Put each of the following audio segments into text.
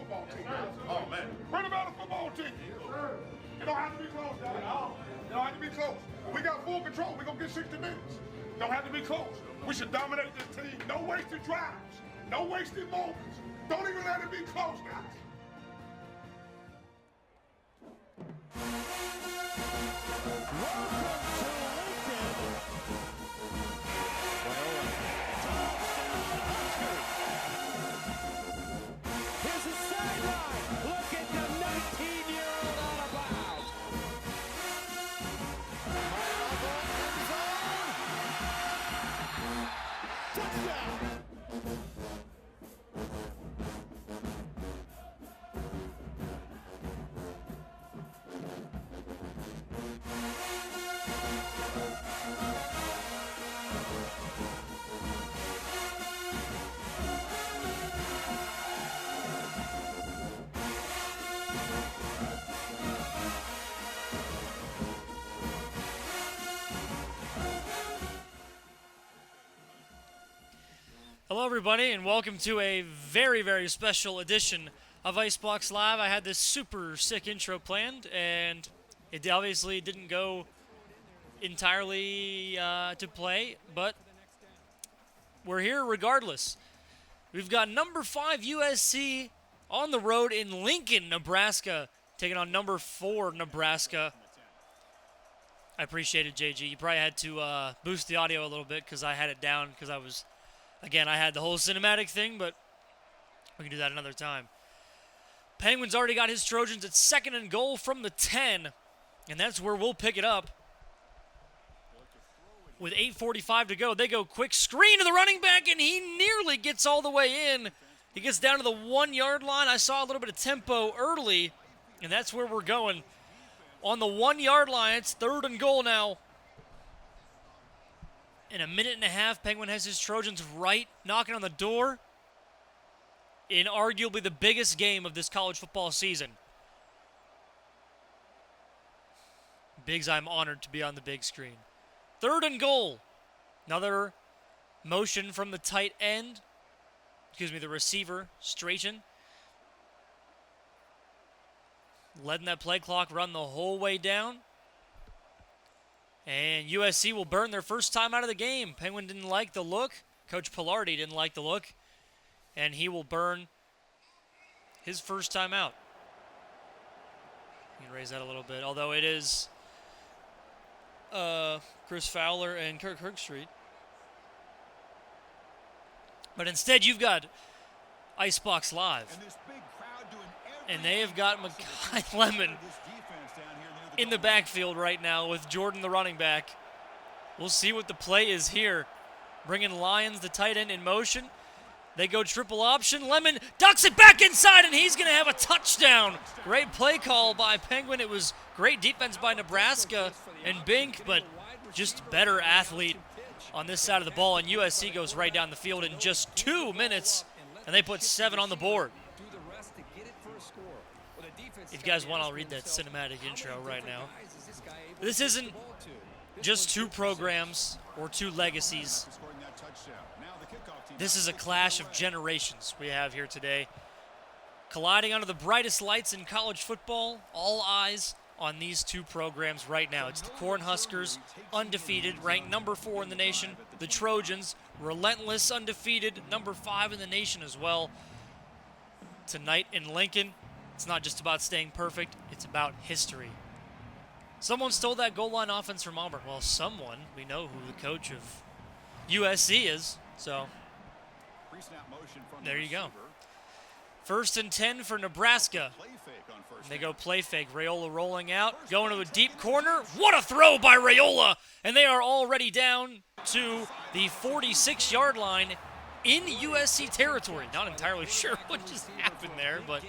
football team. Oh, man. Bring a better football team. It don't have to be close, guys. It don't have to be close. We got full control. We're going to get 60 minutes. Don't have to be close. We should dominate this team. No wasted drives. No wasted moments. Don't even let it be close, guys. Hello, everybody, and welcome to a very, very special edition of IceBox Live. I had this super sick intro planned, and it obviously didn't go entirely to play, but we're here regardless. We've got number 5 USC on the road in Lincoln, Nebraska, taking on number 4 Nebraska. I appreciate it, JG. You probably had to boost the audio a little bit because I had it down because I was... Again, I had the whole cinematic thing, but we can do that another time. Penguins already got his Trojans at 2nd and goal from the 10, and that's where we'll pick it up. With 8:45 to go, they go quick screen to the running back, and he nearly gets all the way in. He gets down to the 1-yard line. I saw a little bit of tempo early, and that's where we're going. On the 1-yard line, it's 3rd and goal now. In a minute and a half, Penguin has his Trojans right knocking on the door in arguably the biggest game of this college football season. Biggs, I'm honored to be on the big screen. 3rd and goal. Another motion from the tight end. The receiver, Strachan. Letting that play clock run the whole way down. And USC will burn their first time out of the game. Penguin didn't like the look. Coach Pilardi didn't like the look. And he will burn his first time out. You can raise that a little bit. Although it is Chris Fowler and Kirk Herbstreit. But instead you've got IceBox Live. And they have got Makai Lemon in the backfield right now with Jordan, the running back. We'll see what the play is here. Bringing Lyons, the tight end, in motion. They go triple option. Lemon ducks it back inside, and he's going to have a touchdown. Great play call by Penguin. It was great defense by Nebraska and Bink, but just better athlete on this side of the ball. And USC goes right down the field in just 2 minutes, and they put 7 on the board. If you guys want, I'll read that cinematic intro right now. This isn't just 2 programs or 2 legacies. This is a clash of generations we have here today. Colliding under the brightest lights in college football, all eyes on these 2 programs right now. It's the Cornhuskers, undefeated, ranked number 4 in the nation. The Trojans, relentless, undefeated, number 5 in the nation as well. Tonight in Lincoln, it's not just about staying perfect, it's about history. Someone stole that goal line offense from Auburn. Well, someone. We know who the coach of USC is, so there you go. 1st and 10 for Nebraska. And they go play fake. Raiola rolling out, going to a deep corner. What a throw by Raiola! And they are already down to the 46-yard line in USC territory. Not entirely sure what just happened there, but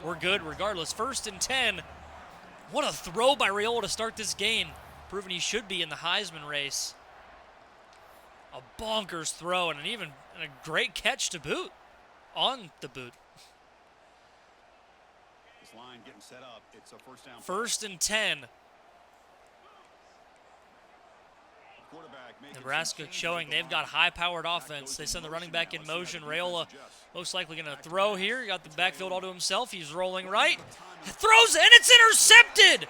we're good regardless. 1st and 10. What a throw by Raiola to start this game. Proving he should be in the Heisman race. A bonkers throw and a great catch to boot. On the boot. This line getting set up. It's a 1st down. 1st and 10. Nebraska showing they've got high-powered offense. They send the running back in motion. Rhule most likely going to throw here. He got the backfield all to himself. He's rolling right. Throws it, and it's intercepted!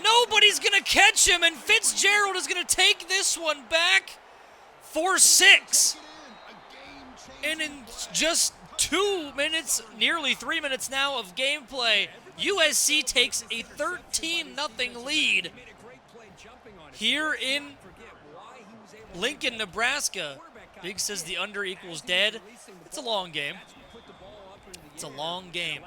Nobody's going to catch him, and Fitzgerald is going to take this one back for 6. And in just 2 minutes, nearly 3 minutes now of gameplay, USC takes a 13-0 lead here in Lincoln, Nebraska. Big says the under equals dead. It's a long game. It's a long game.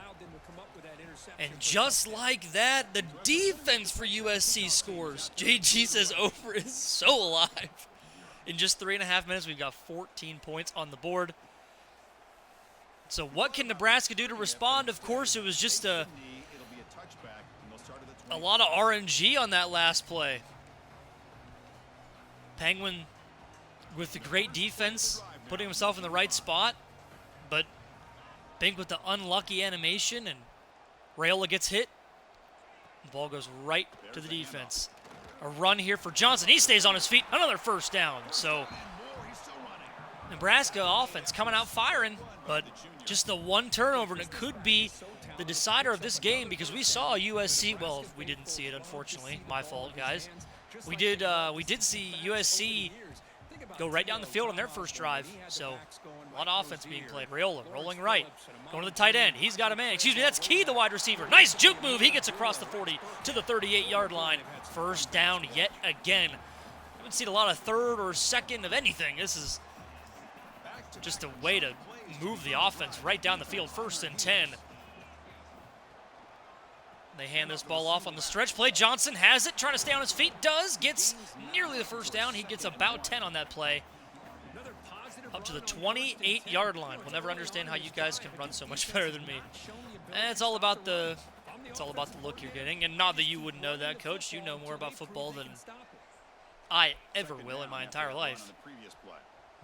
And just like that, the defense for USC scores. JG says over is so alive. In just 3.5 minutes, we've got 14 points on the board. So what can Nebraska do to respond? Of course, it was just a lot of RNG on that last play. Penguin with the great defense, putting himself in the right spot, but Bink with the unlucky animation, and Rhule gets hit. The ball goes right to the defense. A run here for Johnson. He stays on his feet. Another first down. So Nebraska offense coming out firing, but just the one turnover, and it could be the decider of this game, because we saw USC. Well, we didn't see it, unfortunately. My fault, guys. We did see USC go right down the field on their first drive. So a lot of offense being played. Rhule rolling right, going to the tight end. He's got a man. Excuse me, that's Key, the wide receiver. Nice juke move. He gets across the 40 to the 38-yard line. First down yet again. Haven't seen a lot of third or second of anything. This is just a way to move the offense right down the field. 1st and 10. They hand this ball off on the stretch play. Johnson has it, trying to stay on his feet. Gets nearly the first down. He gets about 10 on that play. Up to the 28-yard line. We'll never understand how you guys can run so much better than me. And it's all about the look you're getting. And not that you wouldn't know that, Coach. You know more about football than I ever will in my entire life.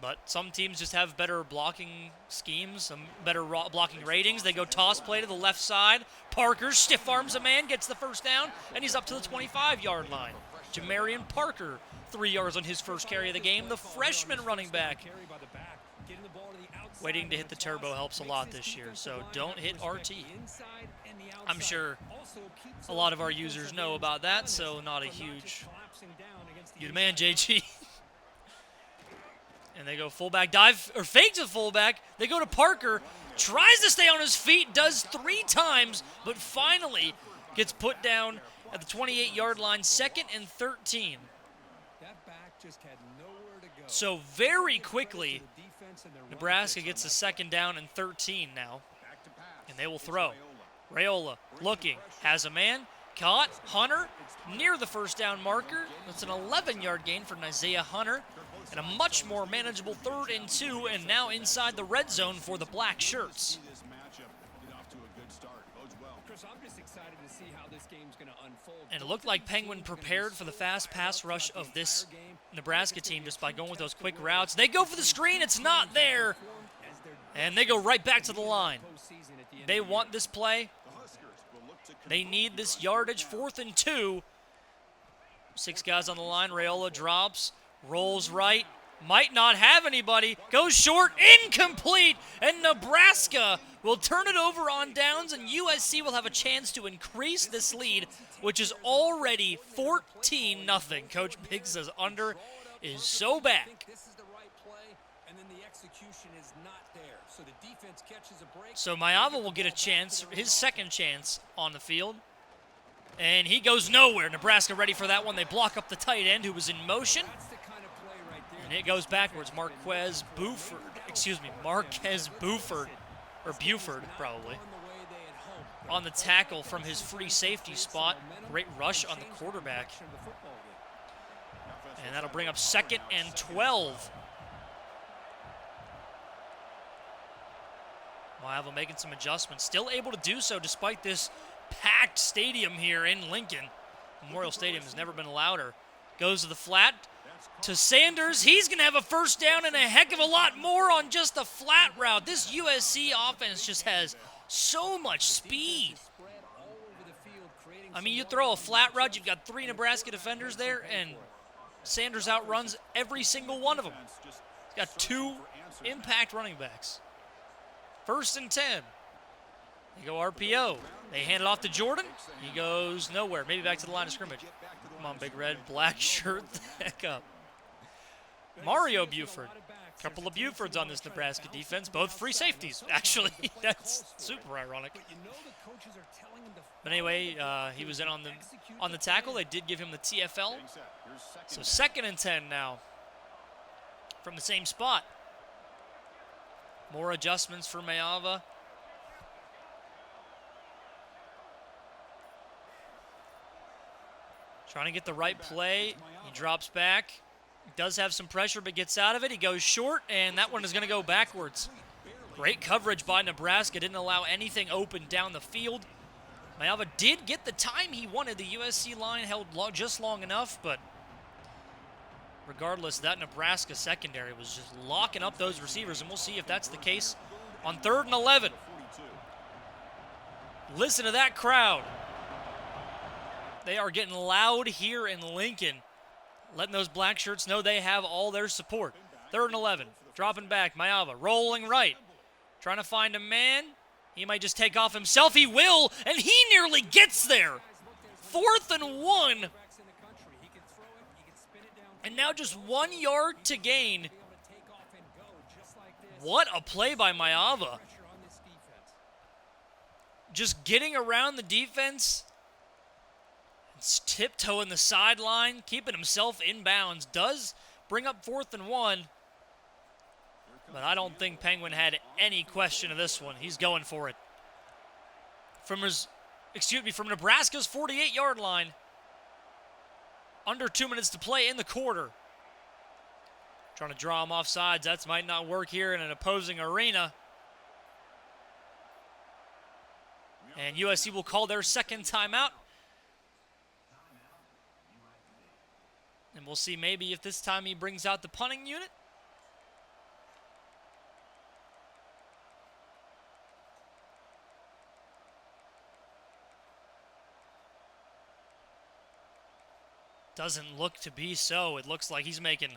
But some teams just have better blocking schemes, some better blocking ratings. They go toss play to the left side. Parker stiff arms a man, gets the first down, and he's up to the 25-yard line. Jamarian Parker, 3 yards on his first carry of the game. The freshman running back. Waiting to hit the turbo helps a lot this year, so don't hit RT. I'm sure a lot of our users know about that, so not a huge... You the man, JG. And they go fullback dive, or fake to fullback. They go to Parker, tries to stay on his feet, does 3 times, but finally gets put down at the 28-yard line, 2nd and 13. So very quickly, Nebraska gets a 2nd down and 13 now, and they will throw. Rhule looking, has a man, caught, Hunter near the first down marker. That's an 11-yard gain for Isaiah Hunter. And a much more manageable 3rd and 2, and now inside the red zone for the black shirts. And it looked like Penguin prepared for the fast pass rush of this Nebraska team just by going with those quick routes. They go for the screen, it's not there. And they go right back to the line. They want this play. They need this yardage, 4th and 2. 6 guys on the line, Rhule drops. Rolls right, might not have anybody, goes short, incomplete, and Nebraska will turn it over on downs, and USC will have a chance to increase this lead, which is already 14-0. Coach Big says under is so back. So Mayava will get a chance, his 2nd chance on the field, and he goes nowhere. Nebraska ready for that one. They block up the tight end who was in motion. And it goes backwards. Marquez Buford, or Buford probably, on the tackle from his free safety spot. Great rush on the quarterback. And that'll bring up 2nd and 12. Mayava making some adjustments. Still able to do so despite this packed stadium here in Lincoln. Memorial Stadium has never been louder. Goes to the flat. To Sanders, he's going to have a first down and a heck of a lot more on just the flat route. This USC offense just has so much speed. I mean, you throw a flat route, you've got 3 Nebraska defenders there, and Sanders outruns every single one of them. He's got 2 impact running backs. 1st and 10. They go RPO. They hand it off to Jordan. He goes nowhere. Maybe back to the line of scrimmage. Come on, Big Red. Black shirt the heck up. Mario Buford. A couple of Bufords on this Nebraska defense. Both free safeties, actually. That's super ironic. But anyway, he was in on the tackle. They did give him the TFL. So 2nd and 10 now from the same spot. More adjustments for Mayava. Trying to get the right play. He drops back. Does have some pressure, but gets out of it. He goes short, and that one is going to go backwards. Great coverage by Nebraska. Didn't allow anything open down the field. Mayava did get the time he wanted. The USC line held just long enough, but regardless, that Nebraska secondary was just locking up those receivers, and we'll see if that's the case on 3rd and 11. Listen to that crowd. They are getting loud here in Lincoln, letting those black shirts know they have all their support. 3rd and 11, dropping back, Mayava rolling right, trying to find a man. He might just take off himself. He will, and he nearly gets there. 4th and 1. And now just 1 yard to gain. What a play by Mayava. Just getting around the defense. It's tiptoeing the sideline, keeping himself in bounds. Does bring up 4th and 1. But I don't think Penguin had any question of this one. He's going for it. From Nebraska's 48-yard line. Under 2 minutes to play in the quarter. Trying to draw him off sides. That might not work here in an opposing arena. And USC will call their 2nd timeout. And we'll see maybe if this time he brings out the punting unit. Doesn't look to be so. It looks like he's making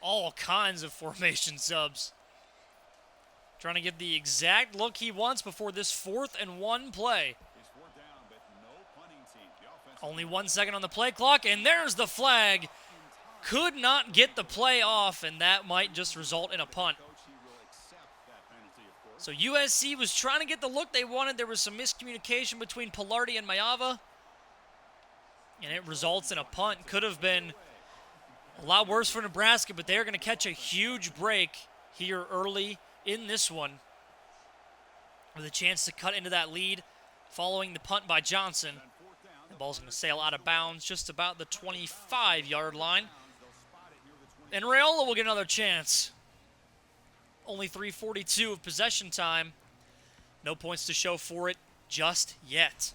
all kinds of formation subs. Trying to get the exact look he wants before this 4th and 1 play. Only 1 second on the play clock, and there's the flag. Could not get the play off, and that might just result in a punt. So USC was trying to get the look they wanted. There was some miscommunication between Pilardi and Mayava, and it results in a punt. Could have been a lot worse for Nebraska, but they're going to catch a huge break here early in this one with a chance to cut into that lead following the punt by Johnson. The ball's going to sail out of bounds just about the 25-yard line. And Raiola will get another chance. Only 3:42 of possession time. No points to show for it just yet.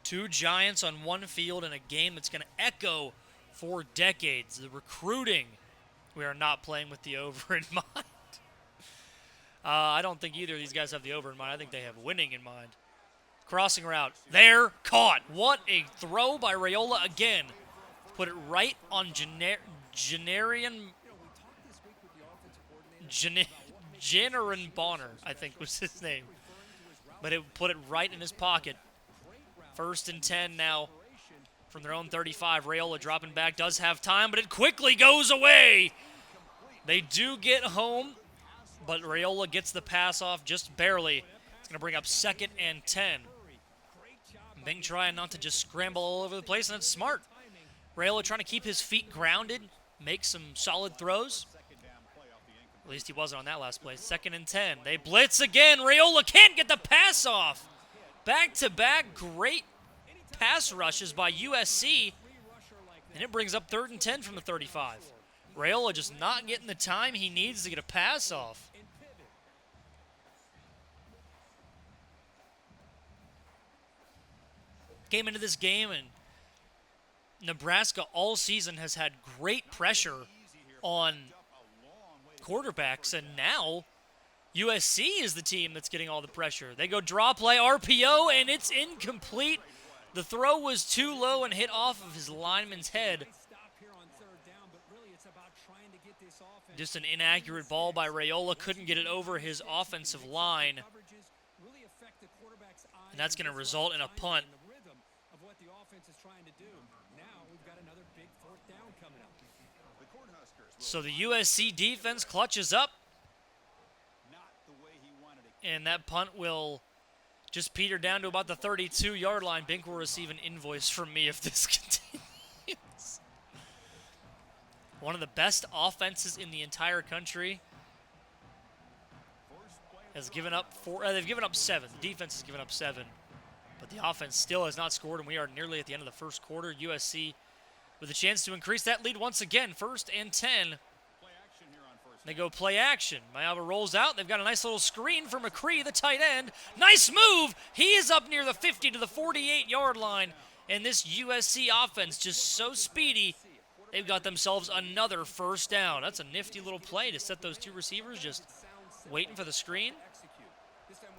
2 Giants on one field in a game that's going to echo for decades. The recruiting, we are not playing with the over in mind. I don't think either of these guys have the over in mind. I think they have winning in mind. Crossing route. There, caught. What a throw by Raiola again. Put it right on Janarin Bonner, I think was his name. But it put it right in his pocket. 1st and 10 now from their own 35. Raiola dropping back, does have time, but it quickly goes away. They do get home, but Raiola gets the pass off just barely. It's going to bring up 2nd and 10. Bing trying not to just scramble all over the place, and it's smart. Raiola trying to keep his feet grounded, make some solid throws. At least he wasn't on that last play. 2nd and 10. They blitz again. Raiola can't get the pass off. Back-to-back great pass rushes by USC. And it brings up 3rd and 10 from the 35. Raiola just not getting the time he needs to get a pass off. Came into this game, and Nebraska all season has had great pressure on quarterbacks, and now USC is the team that's getting all the pressure. They go draw play, RPO, and it's incomplete. The throw was too low and hit off of his lineman's head. Just an inaccurate ball by Rhule. Couldn't get it over his offensive line. And that's going to result in a punt. So the USC defense clutches up. And that punt will just peter down to about the 32-yard line. Bink will receive an invoice from me if this continues. One of the best offenses in the entire country has given up they've given up 7. The defense has given up 7. But the offense still has not scored, and we are nearly at the end of the first quarter. USC with a chance to increase that lead once again. 1st and 10. They go play action. Mayava rolls out. They've got a nice little screen for McCree, the tight end. Nice move. He is up near the 50 to the 48-yard line. And this USC offense just so speedy, they've got themselves another first down. That's a nifty little play to set those 2 receivers just waiting for the screen.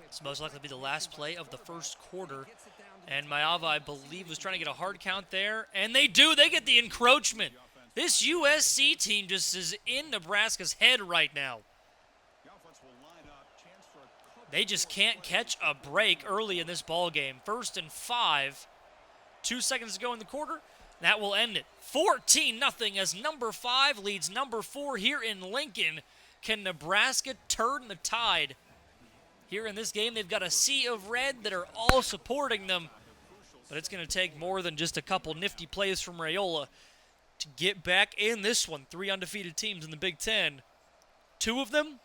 It's most likely to be the last play of the first quarter. And Mayava, I believe, was trying to get a hard count there. And they do. They get the encroachment. This USC team just is in Nebraska's head right now. They just can't catch a break early in this ball game. 1st and 5. 2 seconds to go in the quarter. That will end it. 14-0 as number 5 leads number 4 here in Lincoln. Can Nebraska turn the tide? Here in this game, they've got a sea of red that are all supporting them. But it's going to take more than just a couple nifty plays from Rhule to get back in this one. 3 undefeated teams in the Big Ten. 2 of them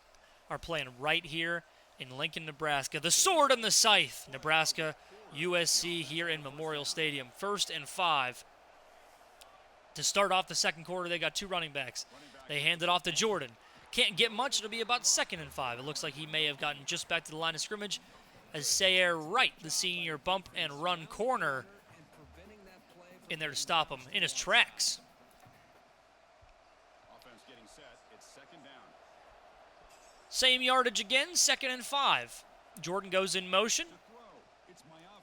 are playing right here in Lincoln, Nebraska. The sword and the scythe. Nebraska, USC here in Memorial Stadium. 1st and 5. To start off the second quarter, they got 2 running backs. They hand it off to Jordan. Can't get much. It'll be about 2nd and 5. It looks like he may have gotten just back to the line of scrimmage as Sayer Wright, the senior bump and run corner, in there to stop him in his tracks. Same yardage again, 2nd and 5. Jordan goes in motion.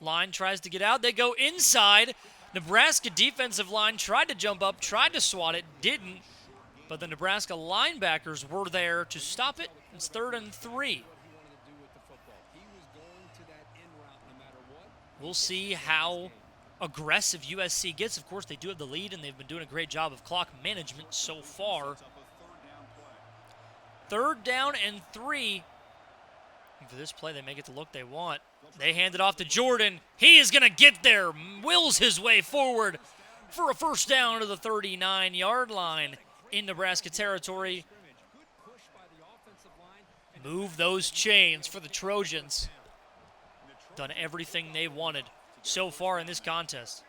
Line tries to get out. They go inside. Nebraska defensive line tried to jump up, tried to swat it, didn't. But the Nebraska linebackers were there to stop it. It's 3rd and 3. We'll see how aggressive USC gets. Of course, they do have the lead, and they've been doing a great job of clock management so far. 3rd down and 3. And for this play, they may get the look they want. They hand it off to Jordan. He is going to get there, wills his way forward for a first down to the 39-yard line in Nebraska territory. Move those chains for the Trojans. Done everything they wanted so far in this contest.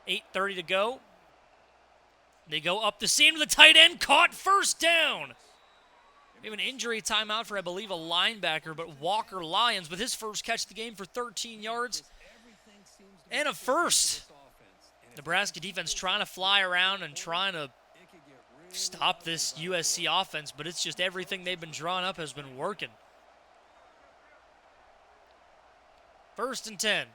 $8:30 to go. They go up the seam to the tight end, caught, 1st down. We have an injury timeout for, I believe, a linebacker, but Walker Lyons with his first catch of the game for 13 yards and a first. Nebraska defense trying to fly around and trying to stop this USC offense, but it's just everything they've been drawing up has been working. 1st and 10.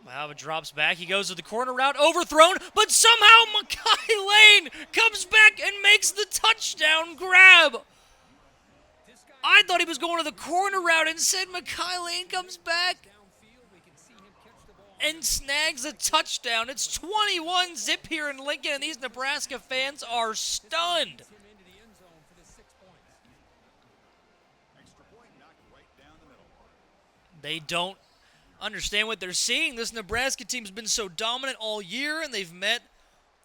Mayava drops back. He goes to the corner route, overthrown, but somehow Makai Lane comes back and makes the touchdown grab. I thought he was going to the corner route. Instead, Makai Lane comes back and snags a touchdown. It's 21-0 here in Lincoln, and these Nebraska fans are stunned. They don't understand what they're seeing. This Nebraska team's been so dominant all year, and they've met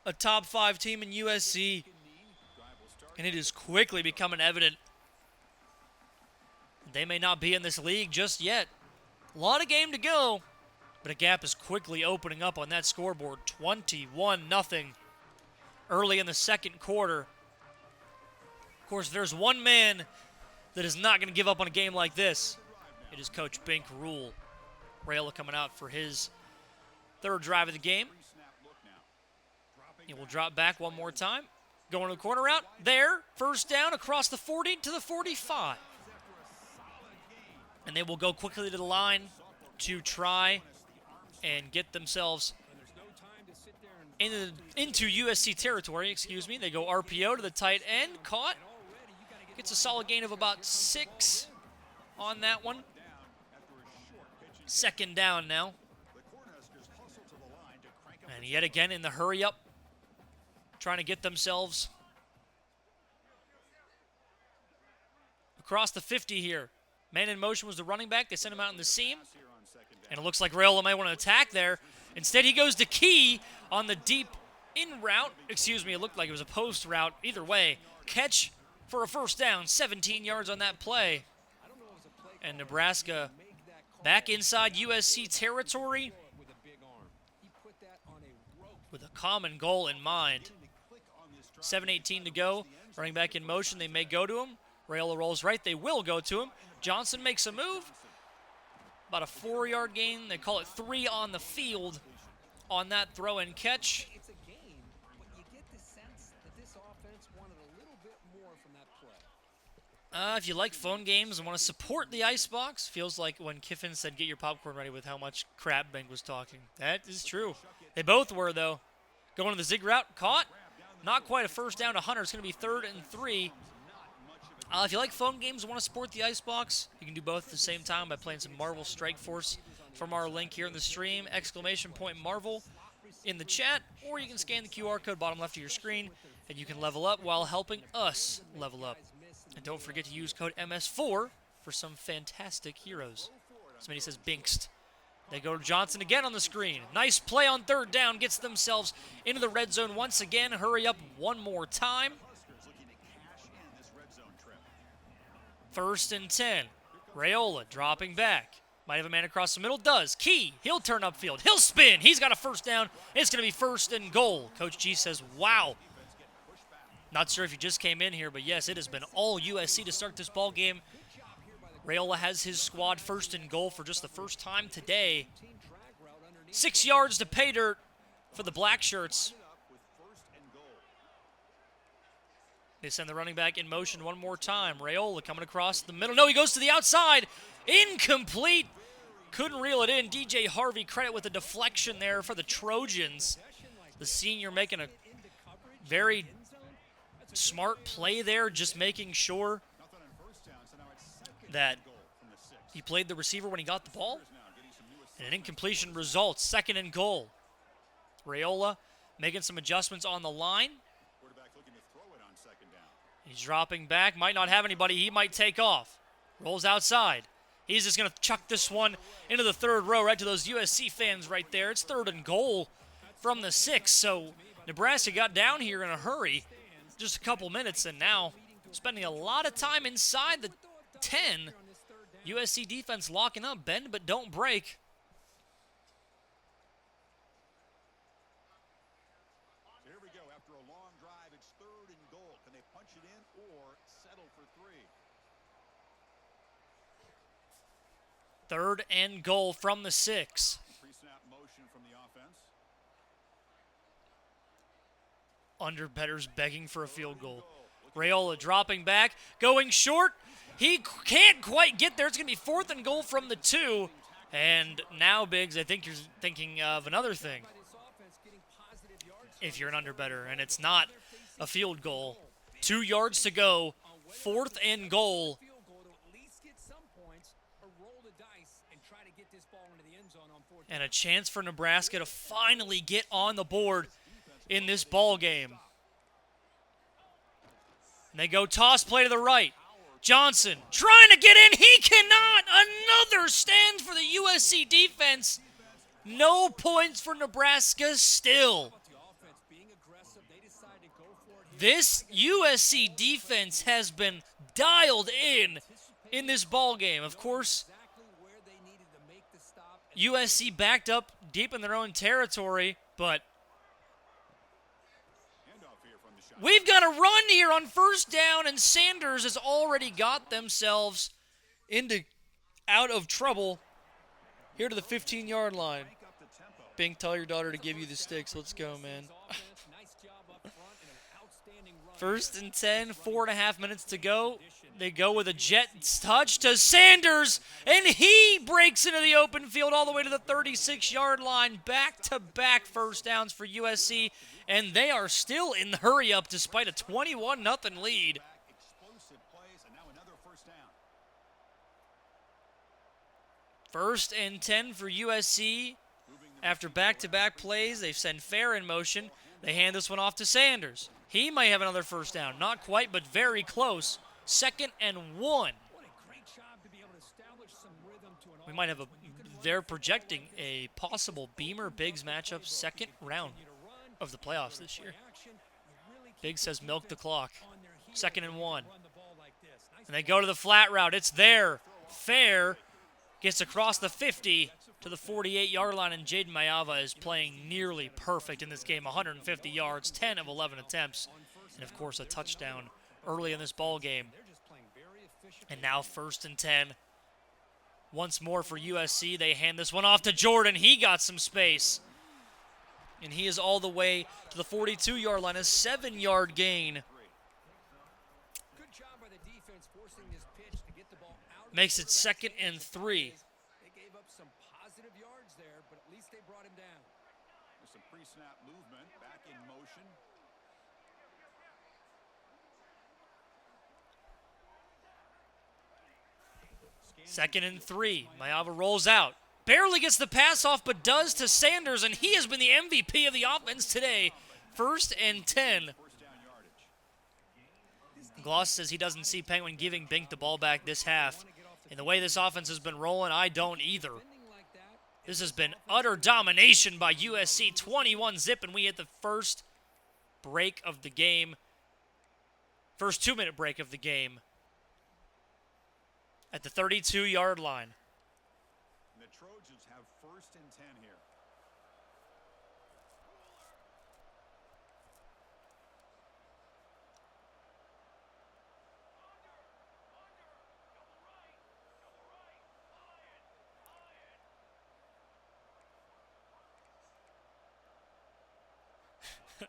a top 5 team in USC, and it is quickly becoming evident they may not be in this league just yet. A lot of game to go, but a gap is quickly opening up on that scoreboard. 21-0 early in the second quarter. Of course, there's one man that is not going to give up on a game like this. It is Coach Bink Rhule. Rhule coming out for his 3rd drive of the game. He will drop back one more time. Going to the corner route. There. First down across the 40 to the 45. And they will go quickly to the line to try and get themselves into USC territory. They go RPO to the tight end. Caught. Gets a solid gain of about 6 on that one. Second down now. And yet again in the hurry up, trying to get themselves across the 50 here. Man in motion was the running back. They sent him out in the seam. And it looks like Rhule might want to attack there. Instead, he goes to Key on the deep in route. It looked like it was a post route. Either way, catch for a first down. 17 yards on that play. And Nebraska back inside USC territory with a common goal in mind. 7:18 to go. Running back in motion. They may go to him. Rhule rolls right. They will go to him. Johnson makes a move. About a 4-yard gain. They call it 3 on the field on that throw and catch. It's a gain, but you get the sense that this offense wanted a little bit more from that play. If you like phone games and want to support the IceBox, feels like when Kiffin said get your popcorn ready with how much crap Bink was talking. That is true. They both were, though. Going to the zig route. Caught. Not quite a first down to Hunter. It's going to be 3rd and 3. If you like phone games and want to support the IceBox, you can do both at the same time by playing some Marvel Strike Force from our link here in the stream, !Marvel in the chat, or you can scan the QR code bottom left of your screen, and you can level up while helping us level up. And don't forget to use code MS4 for some fantastic heroes. Somebody says Binkst. They go to Johnson again on the screen. Nice play on 3rd down, gets themselves into the red zone once again. Hurry up one more time. 1st and 10. Rhule dropping back. Might have a man across the middle. Does. Key. He'll turn upfield. He'll spin. He's got a first down. It's going to be 1st and goal. Coach G says, wow. Not sure if you just came in here, but yes, it has been all USC to start this ball game. Rhule has his squad 1st and goal for just the first time today. 6 yards to pay dirt for the black shirts. They send the running back in motion one more time. Rhule coming across the middle. No, he goes to the outside. Incomplete. Couldn't reel it in. DJ Harvey, credit with a deflection there for the Trojans. The senior making a very smart play there, just making sure that he played the receiver when he got the ball. And an incompletion results. 2nd and goal. Rhule making some adjustments on the line. He's dropping back. Might not have anybody. He might take off. Rolls outside. He's just going to chuck this one into the 3rd row right to those USC fans right there. It's 3rd and goal from the 6. So Nebraska got down here in a hurry. Just a couple minutes, and now spending a lot of time inside the 10. USC defense locking up. Bend but don't break. Here we go. After a long drive, it's 3rd and goal. Can they punch it in or settle for 3? 3rd and goal from the 6. Pre-snap motion from the offense. Underbetters begging for a field goal. Rhule dropping back, going short. He can't quite get there. It's going to be 4th and goal from the 2. And now, Biggs, I think you're thinking of another thing. If you're an underbetter, and it's not a field goal. 2 yards to go, 4th and goal. And a chance for Nebraska to finally get on the board in this ball game. And they go toss play to the right. Johnson trying to get in. He cannot. Another stand for the USC defense. No points for Nebraska still. This USC defense has been dialed in this ball game. Of course, USC backed up deep in their own territory, but we've got a run here on 1st down, and Sanders has already got themselves out of trouble here to the 15-yard line. Bink, tell your daughter to give you the sticks. Let's go, man. First and 10, 4.5 minutes to go. They go with a jet touch to Sanders, and he breaks into the open field all the way to the 36-yard line. Back-to-back first downs for USC, and they are still in the hurry-up despite a 21-0 lead. Explosive plays, and now another first down. First and 10 for USC. After back-to-back plays, they send Fair in motion. They hand this one off to Sanders. He might have another first down. Not quite, but very close. 2nd and 1. We might have a... They're projecting a possible Beamer-Biggs matchup 2nd round of the playoffs this year. Biggs says milk the clock. 2nd and 1. And they go to the flat route. It's there. Fair gets across the 50 to the 48-yard line, and Jaden Mayava is playing nearly perfect in this game. 150 yards, 10 of 11 attempts, and of course a touchdown early in this ball game. And now 1st and 10. Once more for USC. They hand this one off to Jordan. He got some space. And he is all the way to the 42-yard line, a 7-yard gain. Makes it 2nd and 3. They gave up some positive yards there, but at least they brought him down. With some pre-snap movement, back in motion. 2nd and 3. Mayava rolls out. Barely gets the pass off, but does to Sanders, and he has been the MVP of the offense today. 1st and 10. Gloss says he doesn't see Penguin giving Bink the ball back this half. And the way this offense has been rolling, I don't either. This has been utter domination by USC, 21-0, and we hit the first break of the game. First 2-minute break of the game at the 32-yard line. The Trojans have 1st and 10 here.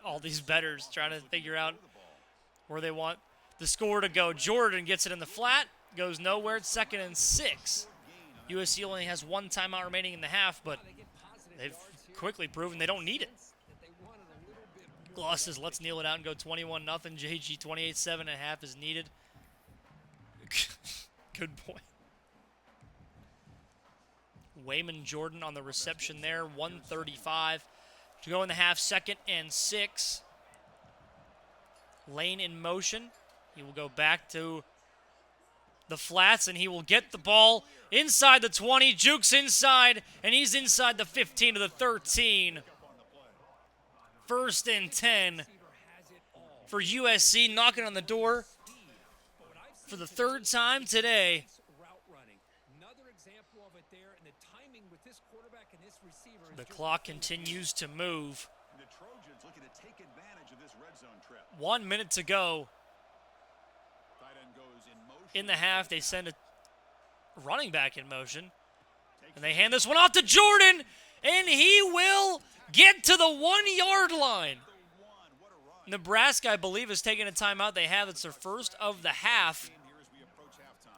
All these bettors trying to figure out where they want the score to go. Jordan gets it in the flat, goes nowhere. It's 2nd and 6. USC only has 1 timeout remaining in the half, but they've quickly proven they don't need it. Gloss says, let's kneel it out and go 21-0. JG 28-7 and a half is needed. Good point. Wayman Jordan on the reception there, 135. To go in the half, 2nd and 6. Lane in motion. He will go back to the flats, and he will get the ball inside the 20. Jukes inside, and he's inside the 15 to the 13. 1st and 10 for USC, knocking on the door for the 3rd time today. The clock continues to move. The Trojans looking to take advantage of this red zone trip. 1 minute to go. Tight end goes in motion. In the half, they send a running back in motion. And they hand this one off to Jordan, and he will get to the 1-yard line. Nebraska, I believe, has taken a timeout. They have. It's their first of the half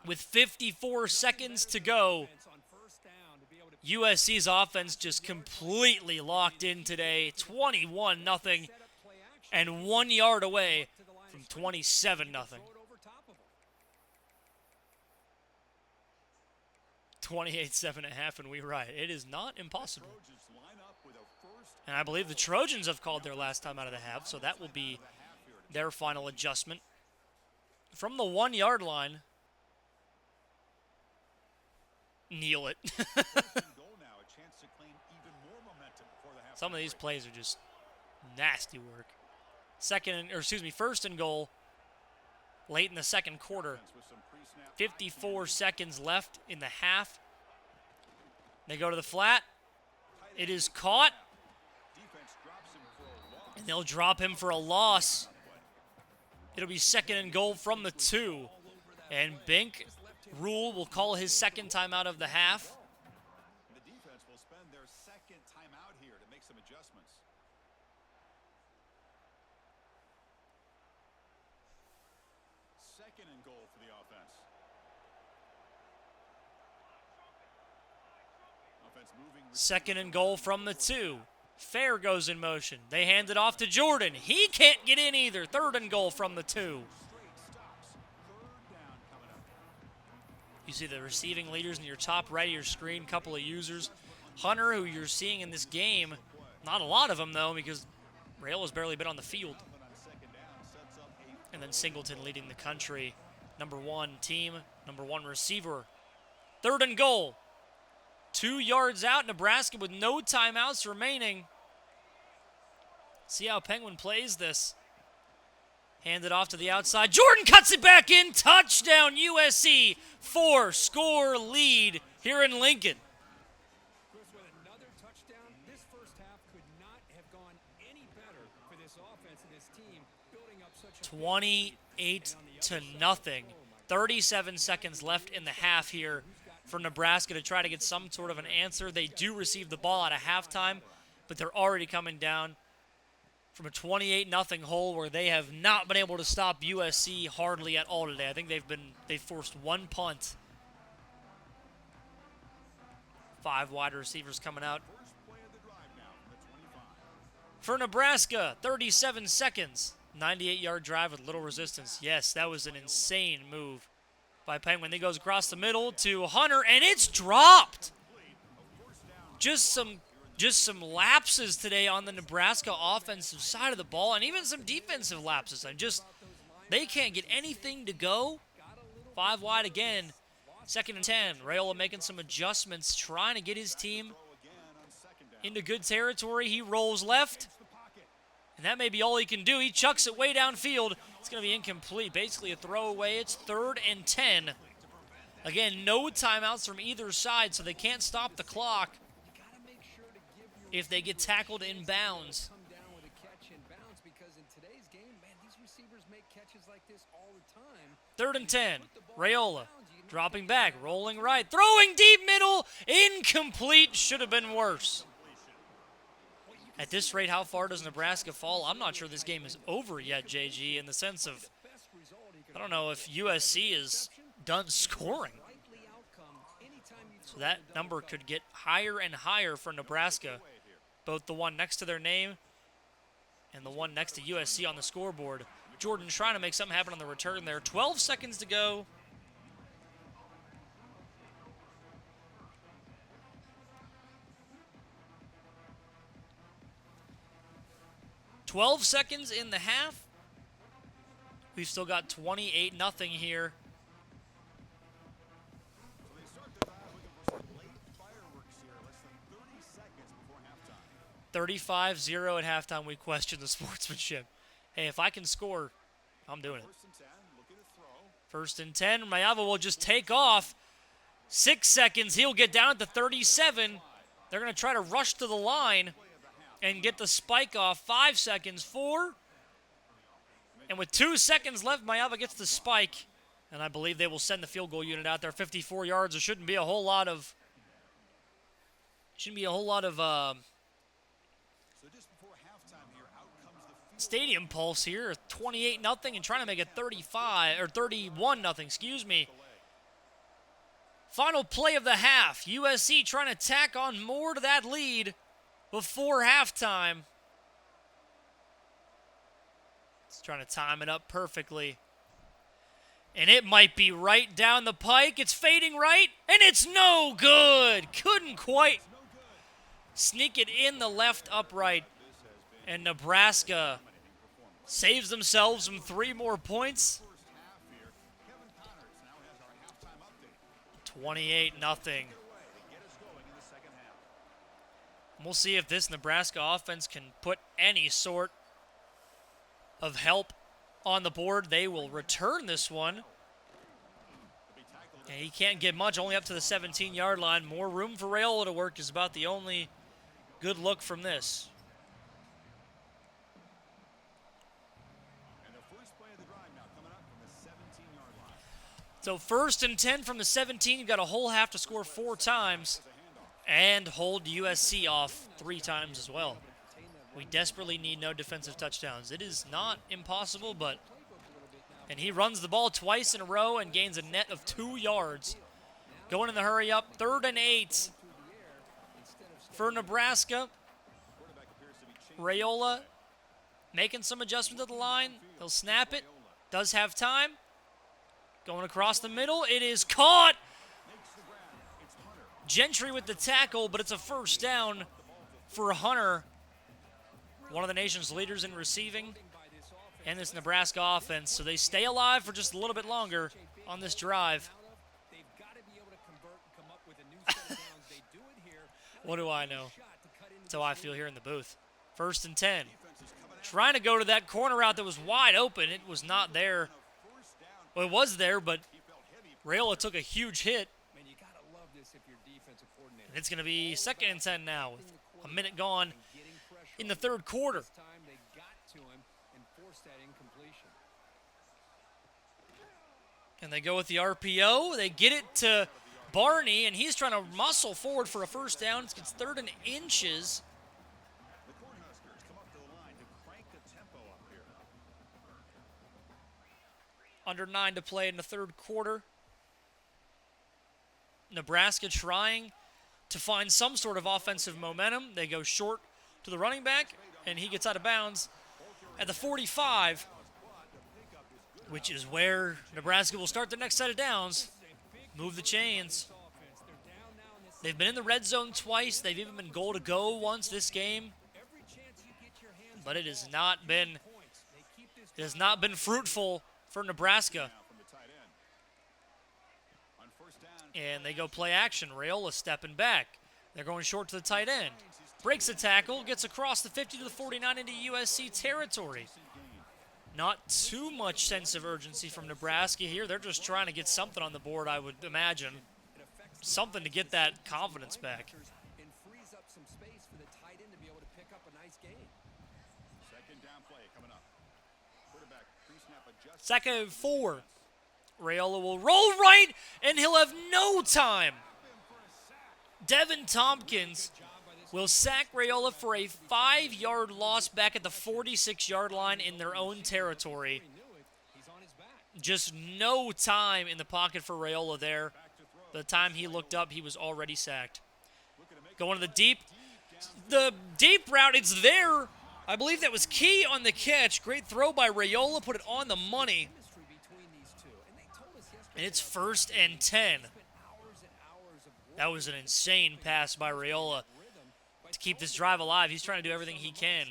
with 54 seconds to go. USC's offense just completely locked in today, 21-0, and 1 yard away from 27-0. 28-7 and a half, and we right. It is not impossible. And I believe the Trojans have called their last time out of the half, so that will be their final adjustment. From the 1-yard line, kneel it. Some of these plays are just nasty work. 1st and goal, late in the 2nd quarter. 54 seconds left in the half. They go to the flat. It is caught. And they'll drop him for a loss. It'll be 2nd and goal from the 2. And Bink Rhule will call his 2nd timeout of the half. The defense will spend their 2nd timeout here to make some adjustments. Second and goal for the offense. Offense moving. Second and goal from the 2. Fair goes in motion. They hand it off to Jordan. He can't get in either. Third and goal from the 2. Straight stops. Third down coming up. You see the receiving leaders in your top right of your screen, couple of users. Hunter, who you're seeing in this game, not a lot of them though, because Rhule has barely been on the field. And then Singleton leading the country. Number 1 team, number 1 receiver. Third and goal. 2 yards out, Nebraska with no timeouts remaining. See how Penguin plays this. Hand it off to the outside. Jordan cuts it back in. Touchdown USC. 4-score lead here in Lincoln. Chris, with another touchdown, this first half could not have gone any better for this offense and this team, building up such a 28-0. 37 seconds left in the half here for Nebraska to try to get some sort of an answer. They do receive the ball at a halftime, but they're already coming down from a 28-0 hole where they have not been able to stop USC hardly at all today. I think they've forced 1 punt. 5 wide receivers coming out. First play of the drive now from the 25. For Nebraska, 37 seconds. 98-yard drive with little resistance. Yes, that was an insane move by Penguin. He goes across the middle to Hunter, and it's dropped. Just some lapses today on the Nebraska offensive side of the ball, and even some defensive lapses. They can't get anything to go. 5 wide again. Second and 10. Rhule making some adjustments, trying to get his team into good territory. He rolls left, and that may be all he can do. He chucks it way downfield. It's going to be incomplete. Basically a throwaway. It's 3rd and 10. Again, no timeouts from either side, so they can't stop the clock if they get tackled in bounds. come down with a catch in bounds, because in today's game, man, these receivers make catches like this all the time. 3rd and 10. Rhule dropping back, rolling right, throwing deep middle, incomplete. Should have been worse. At this rate, how far does Nebraska fall? I'm not sure this game is over yet, JG, in the sense of, I don't know if USC is done scoring. So that number could get higher and higher for Nebraska. Both the one next to their name and the one next to USC on the scoreboard. Jordan trying to make something happen on the return there. 12 seconds to go. .12 in the half. We've still got 28-0 here. So they start the drive looking for some late fireworks here. Less than 30 seconds before halftime. 35-0 at halftime. We question the sportsmanship. Hey, if I can score, I'm doing it. First and 10, looking to throw. First and 10. Mayava will just take off. 6 seconds. He'll get down at the 37. They're going to try to rush to the line and get the spike off. 5 seconds. 4. And with 2 seconds left, Mayava gets the spike. And I believe they will send the field goal unit out there. 54 yards. There shouldn't be a whole lot of... So just before halftime here, out comes the field. stadium pulse here. 28-0 and trying to make it 31-0, excuse me. Final play of the half. USC trying to tack on more to that lead before halftime. It's trying to time it up perfectly. And it might be right down the pike. It's fading right, and it's no good. Couldn't quite sneak it in the left upright. And Nebraska saves themselves from 3 more points. 28-0. We'll see if this Nebraska offense can put any sort of help on the board. They will return this one. And he can't get much, only up to the 17-yard line. More room for Rhule to work is about the only good look from this. And the first play of the drive now coming up from the 17-yard line. So 1st and 10 from the 17. You've got a whole half to score 4 times and hold USC off 3 times as well. We desperately need no defensive touchdowns. It is not impossible, but And he runs the ball twice in a row and gains a net of 2 yards. Going in the hurry up, 3rd and 8 for Nebraska. Rhule making some adjustments at the line. He'll snap it. Does have time. Going across the middle. It is caught. Gentry with the tackle, but it's a first down for Hunter, one of the nation's leaders in receiving in this Nebraska offense. So they stay alive for just a little bit longer on this drive. What do I know? That's how I feel here in the booth. 1st and 10. Trying to go to that corner route that was wide open. It was not there. Well, it was there, but Rhule took a huge hit. And it's going to be 2nd and 10 now with a minute gone in the 3rd quarter. And they go with the RPO. They get it to Barney, and he's trying to muscle forward for a first down. It's 3rd and inches. Under 9 to play in the 3rd quarter. Nebraska trying to find some sort of offensive momentum. They go short to the running back, and he gets out of bounds at the 45, which is where Nebraska will start their next set of downs. Move the chains. They've been in the red zone twice. They've even been goal to go once this game. But it has not been fruitful for Nebraska. And they go play action. Rhule stepping back. They're going short to the tight end. Breaks the tackle, gets across the 50 to the 49 into USC territory. Not too much sense of urgency from Nebraska here. They're just trying to get something on the board, I would imagine. Something to get that confidence back. Second and 4. Rhule will roll right, and he'll have no time. Devin Tompkins will sack Rhule for a 5-yard loss back at the 46-yard line in their own territory. Just no time in the pocket for Rhule there. By the time he looked up, he was already sacked. Going to the deep route, it's there. I believe that was Key on the catch. Great throw by Rhule, put it on the money. And it's 1st and 10. That was an insane pass by Rhule to keep this drive alive. He's trying to do everything he can.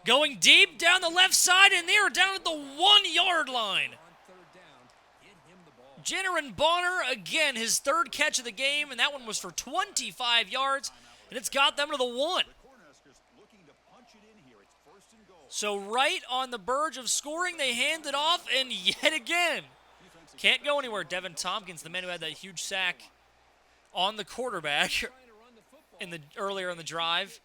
Going deep down the left side, and they are down at the 1-yard line. Jennerin Bonner, again, his 3rd catch of the game, and that one was for 25 yards, and it's got them to the 1. So right on the verge of scoring, they hand it off, and yet again, can't go anywhere. Devin Tompkins, the man who had that huge sack on the quarterback earlier in the drive,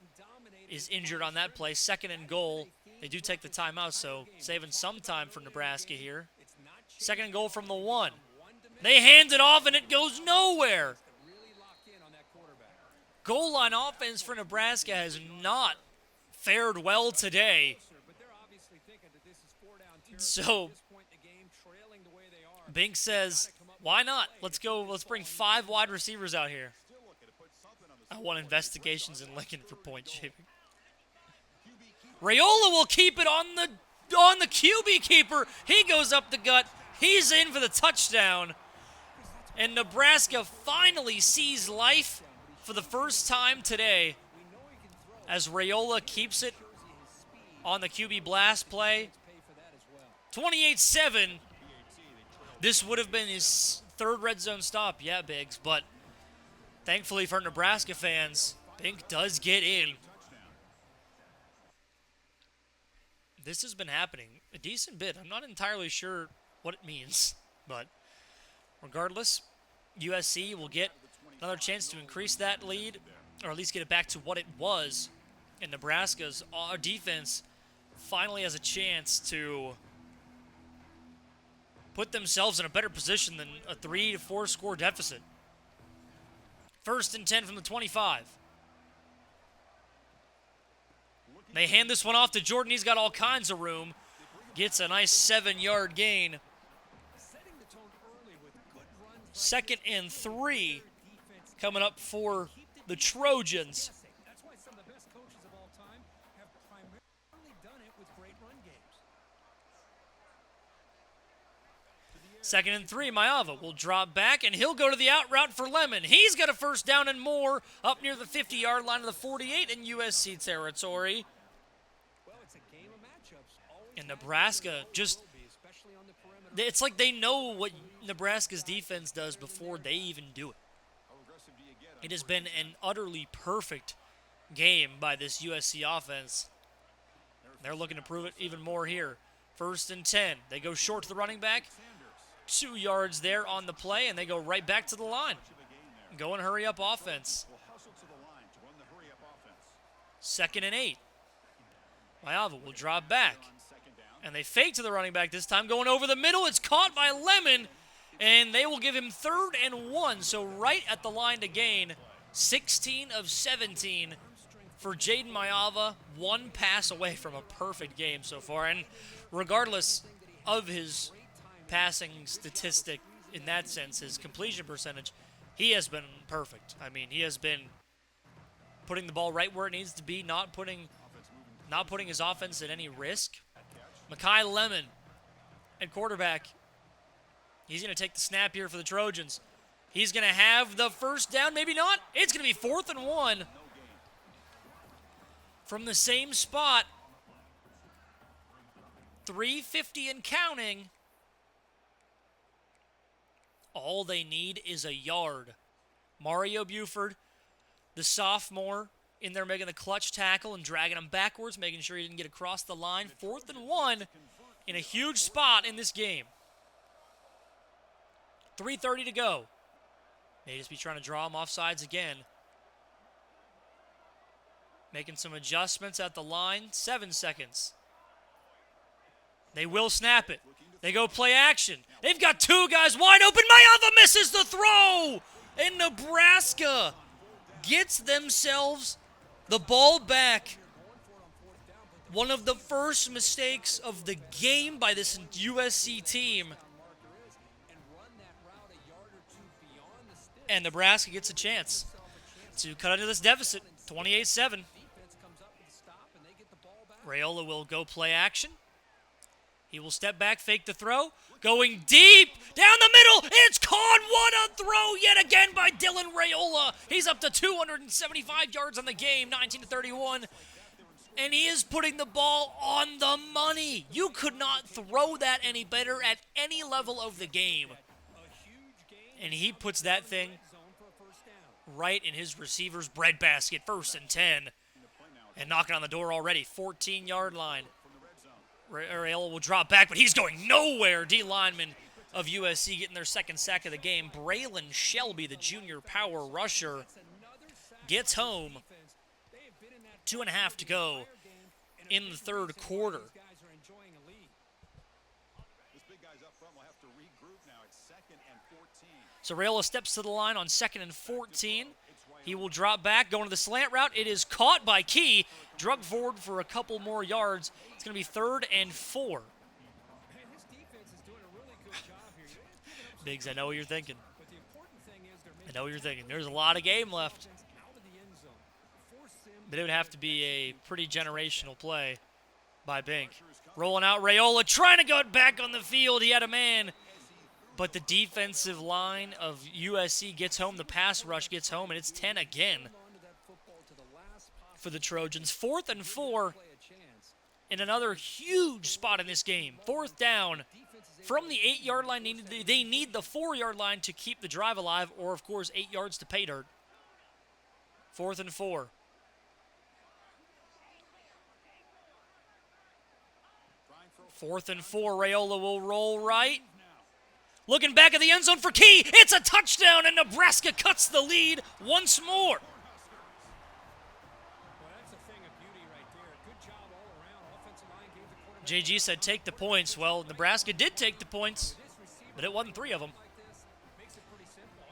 is injured on that play. 2nd and goal. They do take the timeout, so saving some time for Nebraska here. 2nd and goal from the 1. They hand it off, and it goes nowhere. Goal line offense for Nebraska has not fared well today. So Bink says, why not? Let's go. Let's bring 5 wide receivers out here. I want investigations in Lincoln for point shaving. Rhule will keep it on the QB keeper. He goes up the gut. He's in for the touchdown. And Nebraska finally sees life for the first time today as Rhule keeps it on the QB blast play. 28-7. This would have been his 3rd red zone stop. Yeah, Biggs, but thankfully for Nebraska fans, Bink does get in. This has been happening a decent bit. I'm not entirely sure what it means, but regardless, USC will get another chance to increase that lead, or at least get it back to what it was. And Nebraska's defense finally has a chance to put themselves in a better position than a 3 to 4 score deficit. 1st and 10 from the 25. They hand this one off to Jordan. He's got all kinds of room. gets a nice 7-yard gain. Setting the tone early with good runs like 2nd and 3 coming up for the Trojans. that's why some of the best coaches of all time have primarily done it with great run games. 2nd and 3, Mayava will drop back, and he'll go to the out route for Lemon. He's got a first down and more up near the 50-yard line of the 48 in USC territory. Well, it's a game of matchups. Always And Nebraska just, especially on the perimeter. it's like they know what Nebraska's defense does before they even do it. It has been an utterly perfect game by this USC offense. They're looking to prove it even more here. 1st and 10. They go short to the running back. 2 yards there on the play, and they go right back to the line. Go and hurry up offense. 2nd and 8. Mayava will drop back. And they fake to the running back this time, going over the middle. It's caught by Lemon, and they will give him 3rd and 1. So right at the line to gain. 16 of 17 for Jaden Mayava. 1 pass away from a perfect game so far. And regardless of his passing statistic in that sense, his completion percentage, he has been perfect. I mean, he has been putting the ball right where it needs to be, not putting his offense at any risk. Makai Lemon at quarterback. He's going to take the snap here for the Trojans. He's going to have the first down, maybe not. It's going to be 4th and 1 from the same spot. 3:50 and counting. All they need is a yard. Mario Buford, the sophomore, in there making the clutch tackle and dragging him backwards, making sure he didn't get across the line. 4th and 1 in a huge spot in this game. 3:30 to go. May just be trying to draw him off sides again. Making some adjustments at the line. 7 seconds. They will snap it. They go play action. They've got 2 guys wide open. Mayava misses the throw. And Nebraska gets themselves the ball back. One of the first mistakes of the game by this USC team. And Nebraska gets a chance to cut into this deficit. 28-7. Rhule will go play action. He will step back, fake the throw. Going deep, down the middle. It's caught. What a throw yet again by Dylan Rhule. He's up to 275 yards on the game, 19-31. And he is putting the ball on the money. You could not throw that any better at any level of the game. And he puts that thing right in his receiver's breadbasket. 1st and 10. And knocking on the door already. 14-yard line. Rhule will drop back, but he's going nowhere. D lineman of USC getting their 2nd sack of the game. Braylon Shelby, the junior power rusher, gets home. 2.5 to go in the 3rd quarter. So Rhule steps to the line on 2nd and 14. He will drop back, going to the slant route. It is caught by Key. Drug forward for a couple more yards. It's going to be 3rd and 4. Biggs, I know what you're thinking. I know what you're thinking. There's a lot of game left. But it would have to be a pretty generational play by Bink. Rolling out Rhule, trying to go back on the field. He had a man. But the defensive line of USC gets home. The pass rush gets home, and it's 10 again for the Trojans. 4th and 4 in another huge spot in this game. 4th down from the 8-yard line. They need the 4-yard line to keep the drive alive, or, of course, 8 yards to pay dirt. 4th and 4. Fourth and 4, Rhule will roll right. Looking back at the end zone for Key. It's a touchdown, and Nebraska cuts the lead once more. JG said take the points. Well, Nebraska did take the points, but it wasn't 3 of them.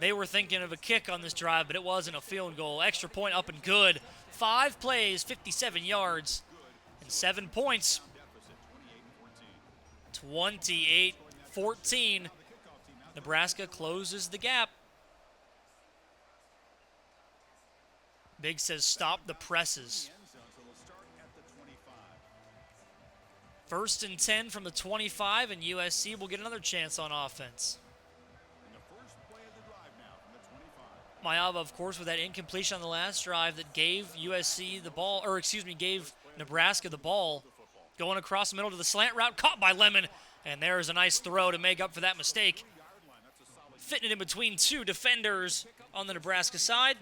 They were thinking of a kick on this drive, but it wasn't. A field goal. Extra point up and good. 5 plays, 57 yards, and 7 points. 28-14. Nebraska closes the gap. Big says stop the presses. 1st and 10 from the 25, and USC will get another chance on offense. Mayava, of course, with that incompletion on the last drive that gave USC the ball, or excuse me, gave Nebraska the ball. Going across the middle to the slant route, caught by Lemon, and there is a nice throw to make up for that mistake. Fitting it in between two defenders on the Nebraska side.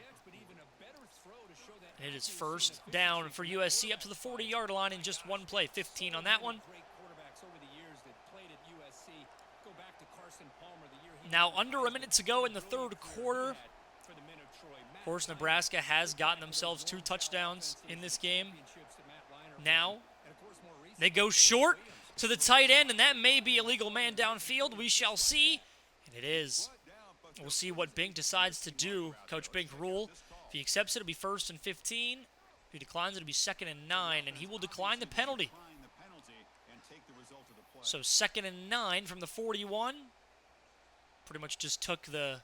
And it is 1st down for USC up to the 40-yard line in just one play. 15 on that one. Now under a minute to go in the 3rd quarter. Of course, Nebraska has gotten themselves 2 touchdowns in this game. Now they go short to the tight end, and that may be a legal man downfield. We shall see, and it is. We'll see what Bink decides to do, Coach Bink Rhule. If he accepts it, it'll be 1st and 15. If he declines, it'll be 2nd and 9, and he will decline the penalty. So 2nd and 9 from the 41. Pretty much just took the,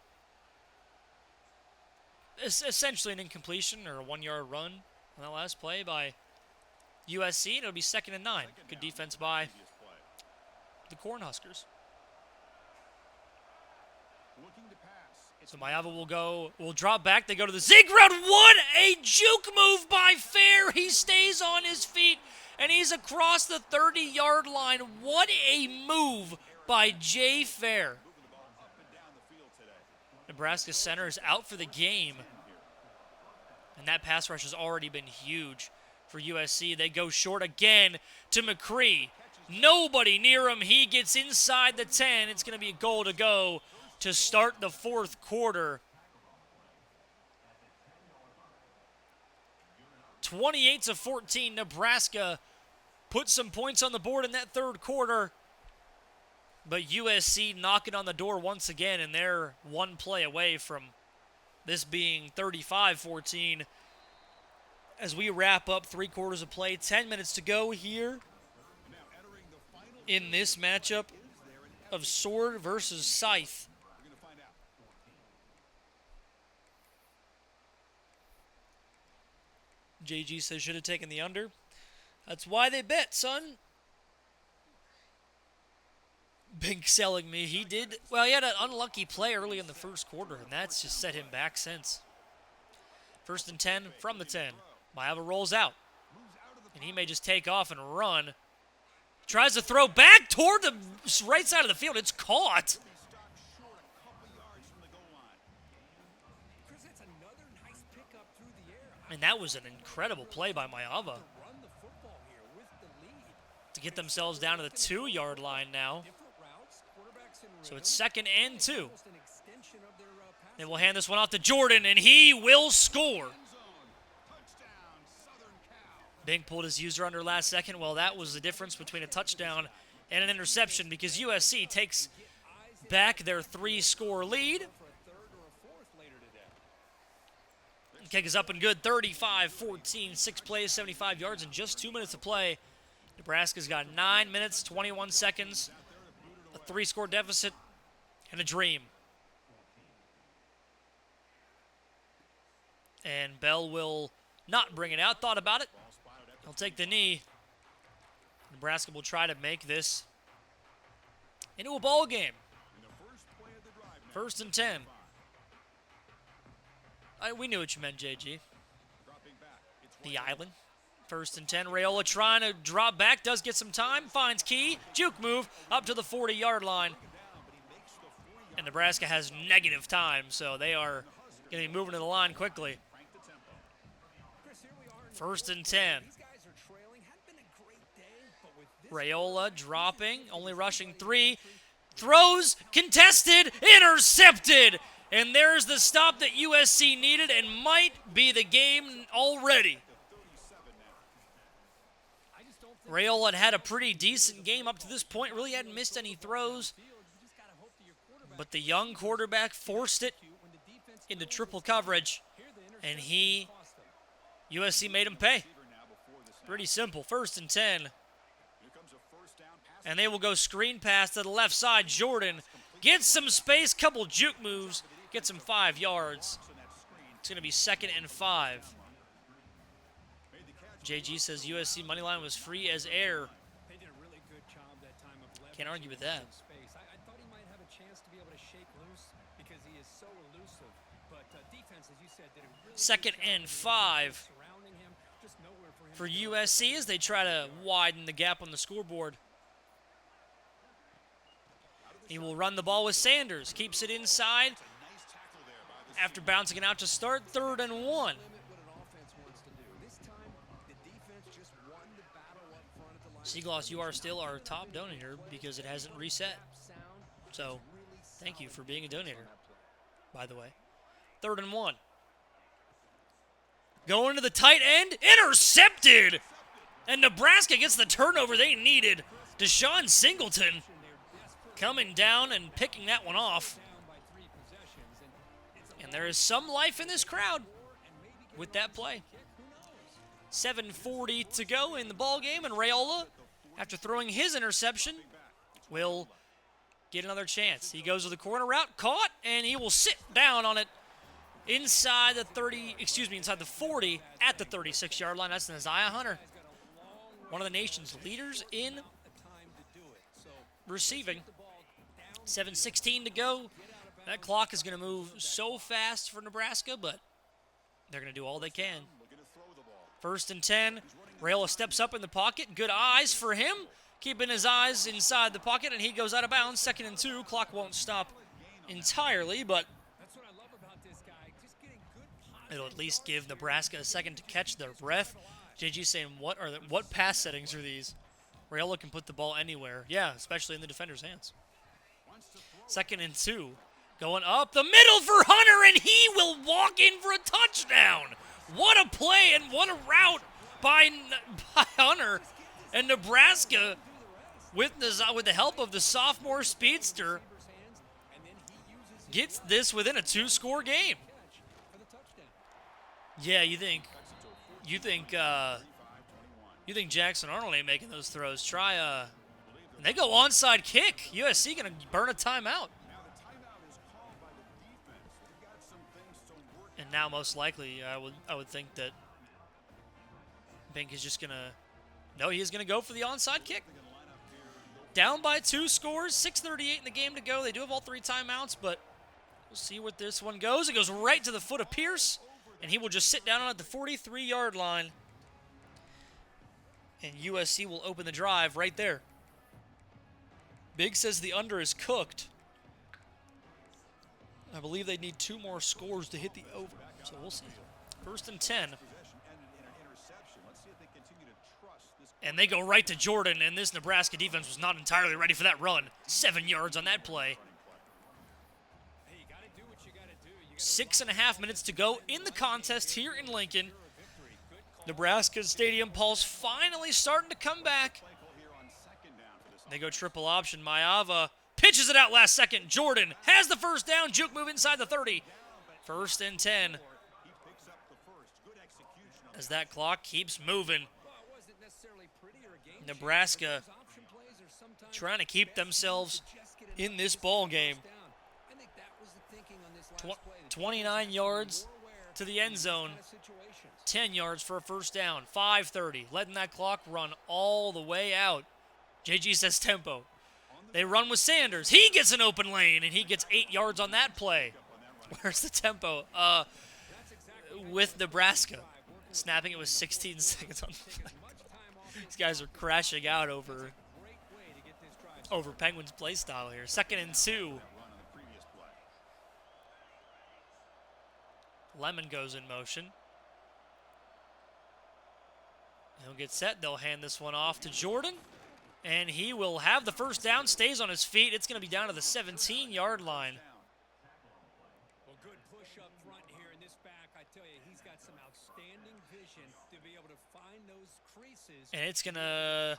essentially an incompletion or a 1-yard run on that last play by USC, and it'll be 2nd and 9. Good defense by the Cornhuskers. So Mayava will drop back. They go to the zig route. What a juke move by Fair. He stays on his feet, and he's across the 30-yard line. What a move by Jay Fair. Nebraska center is out for the game, and that pass rush has already been huge for USC. They go short again to McCree. Nobody near him. He gets inside the 10. It's going to be a goal to go to start the 4th quarter. 28-14, Nebraska put some points on the board in that 3rd quarter, but USC knocking on the door once again, and they're one play away from this being 35-14. As we wrap up 3 quarters of play, 10 minutes to go here in this matchup of Sword versus Scythe. JG says should have taken the under. That's why they bet, son. Bink selling me. He did. Well, he had an unlucky play early in the 1st quarter, and that's just set him back since. 1st and 10 from the 10. Mayava rolls out, and he may just take off and run. Tries to throw back toward the right side of the field. It's caught. And that was an incredible play by Mayava to get themselves down to the 2-yard line now. So it's 2nd and 2. They will hand this one off to Jordan, and he will score. Bink pulled his user under last second. Well, that was the difference between a touchdown and an interception, because USC takes back their 3-score lead. Kick is up and good, 35-14, 6 plays, 75 yards, and just 2 minutes to play. Nebraska's got 9 minutes, 21 seconds, a 3-score deficit, and a dream. And Bell will not bring it out. Thought about it. He'll take the knee. Nebraska will try to make this into a ball game. 1st and 10. We knew what you meant, JG. The island. 1st and 10. Raiola trying to drop back. Does get some time. Finds Key. Juke move up to the 40-yard line. And Nebraska has negative time, so they are going to be moving to the line quickly. 1st and 10. Raiola dropping. Only rushing 3. Throws. Contested. Intercepted. And there's the stop that USC needed and might be the game already. Raiola had a pretty decent game up to this point. Really hadn't missed any throws. But the young quarterback forced it into triple coverage. And USC made him pay. Pretty simple. 1st and 10. And they will go screen pass to the left side. Jordan gets some space, couple juke moves, gets him 5 yards. It's going to be 2nd and 5. JG says USC money line was free as air. They did a really good job that time of Can't argue with that. space. I thought he might have a chance to be able to shake loose because he is so elusive. But defense, as you said, did a really 2nd and 5 surrounding him. Just nowhere for him for to go. USC as they try to widen the gap on the scoreboard. He will run the ball with Sanders. Keeps it inside after bouncing it out to start. 3rd and 1. Limit what an offense wants to do. This time, the defense just won the battle up front at the line. Seagloss, you are still our top donator because it hasn't reset. Sound So, really thank you for solid being a defense on donator, that play. by the way. 3rd and 1. Going to the tight end. Intercepted! And Nebraska gets the turnover they needed. Deshaun Singleton coming down and picking that one off. And there is some life in this crowd with that play. 7:40 to go in the ball game, and Raiola, after throwing his interception, will get another chance. He goes to the corner route, caught, and he will sit down on it inside the 40 at the 36-yard line. That's Isaiah Hunter, one of the nation's leaders in receiving. 7:16 to go. That clock is going to move so fast for Nebraska, but they're going to do all they can. 1st and 10. Raiola steps up in the pocket. Good eyes for him. Keeping his eyes inside the pocket, and he goes out of bounds. 2nd and 2. Clock won't stop entirely, but That's what I love about this guy. Just getting good it'll at least give Nebraska a second to catch their breath. JG saying, what pass settings are these? Raiola can put the ball anywhere. Yeah, especially in the defender's hands. 2nd and 2. Going up the middle for Hunter, and he will walk in for a touchdown. What a play and what a route by Hunter. And Nebraska, with the help of the sophomore speedster, gets this within a 2-score game. Yeah, you think Jackson Arnold ain't making those throws? Try and they go onside kick. USC gonna burn a timeout. And now most likely I would think that Bink is just gonna he is gonna go for the onside kick. Down by 2 scores, 6:38 in the game to go. They do have all 3 timeouts, but we'll see where this one goes. It goes right to the foot of Pierce, and he will just sit down on at the 43-yard line. And USC will open the drive right there. Big says the under is cooked. I believe they need 2 more scores to hit the over, so we'll see. 1st and 10. And they go right to Jordan, and this Nebraska defense was not entirely ready for that run. 7 yards on that play. 6.5 minutes to go in the contest here in Lincoln. Nebraska's stadium pulse finally starting to come back. They go triple option. Maava pitches it out last second. Jordan has the first down. Juke move inside the 30. 1st and 10. As that clock keeps moving. Nebraska trying to keep themselves in this ball game. 29 yards to the end zone. 10 yards for a first down. 5:30. Letting that clock run all the way out. JG says tempo. They run with Sanders. He gets an open lane, and he gets 8 yards on that play. Where's the tempo? With Nebraska. Snapping it with 16 seconds on the play. These guys are crashing out over Penguins' play style here. 2nd and 2. Lemon goes in motion. He'll get set. They'll hand this one off to Jordan. And he will have the first down. Stays on his feet. It's going to be down to the 17-yard line. Well, good push up front here in this back. I tell you, he's got some outstanding vision to be able to find those creases. And it's going to...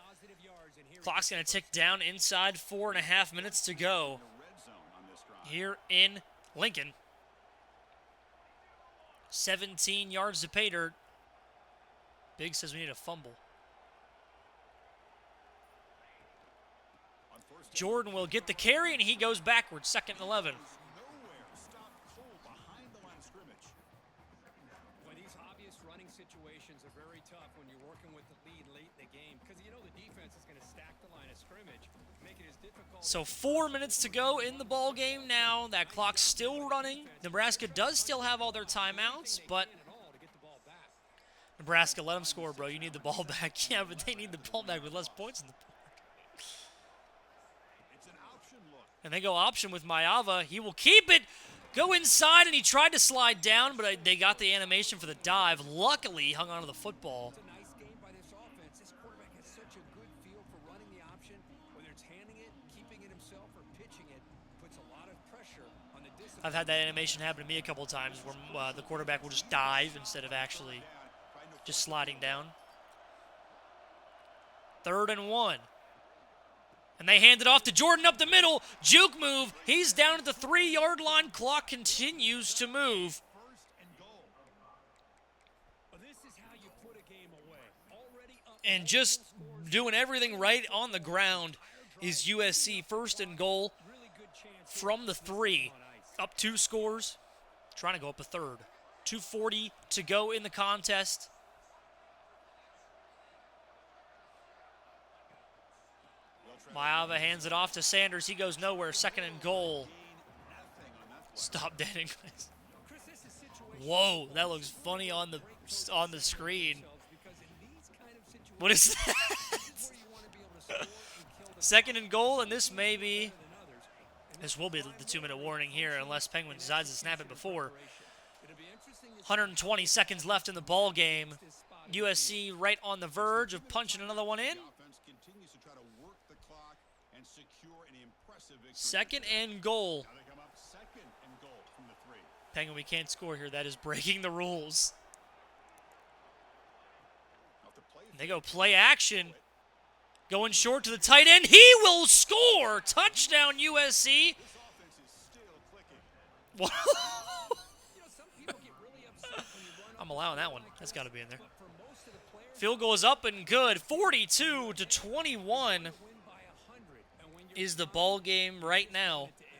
Clock's going to tick down inside 4.5 minutes to go here in Lincoln. 17 yards to pay dirt. Big says we need a fumble. Jordan will get the carry, and he goes backwards, 2nd and 11. Nowhere. Stop cold behind the line of scrimmage. Well, these obvious running situations are very tough when you're working with the lead late in the game because you know the defense is going to stack the line of scrimmage, make it as difficult. So 4 minutes to go in the ball game now. That clock's still running. Nebraska does still have all their timeouts, but Nebraska, let them score, bro. You need the ball back. Yeah, but they need the ball back with less points in the board. It's an option look. And they go option with Maeva. He will keep it. Go inside, and he tried to slide down, but they got the animation for the dive. Luckily, he hung onto the football. It's a nice game by this offense. This quarterback has such a good feel for running the option, whether it's handing it, keeping it himself, or pitching it, puts a lot of pressure on the discipline. I've had that animation happen to me a couple of times where the quarterback will just dive instead of actually just sliding down. 3rd and 1. And they hand it off to Jordan up the middle. Juke move. He's down at the 3-yard line. Clock continues to move. First and goal. Well, this is how you put a game away. Already up And just doing everything right on the ground is USC. 1st and goal really good chance from the 3. Up 2 scores. Trying to go up a 3rd. 2:40 to go in the contest. Maeva hands it off to Sanders. He goes nowhere. 2nd and goal. Stop dead English. Whoa, that looks funny on the screen. What is that? 2nd and goal, and this will be the 2-minute warning here unless Penguin decides to snap it before. 120 seconds left in the ball game. USC right on the verge of punching another one in. Offense continues to try to work the clock and secure an impressive victory. 2nd and goal. Now they come up 2nd and goal from the 3. Penguin, we can't score here. That is breaking the rules. Now to play They go play action. Going short to the tight end. He will score. Touchdown, USC. this offense is still clicking. Some people get really upset when you run I'm allowing that one. That's got to be in there. but for most of the players, Field goal is up and good. 42 to 21 win by 100. And when you're is the ball game right now. to end,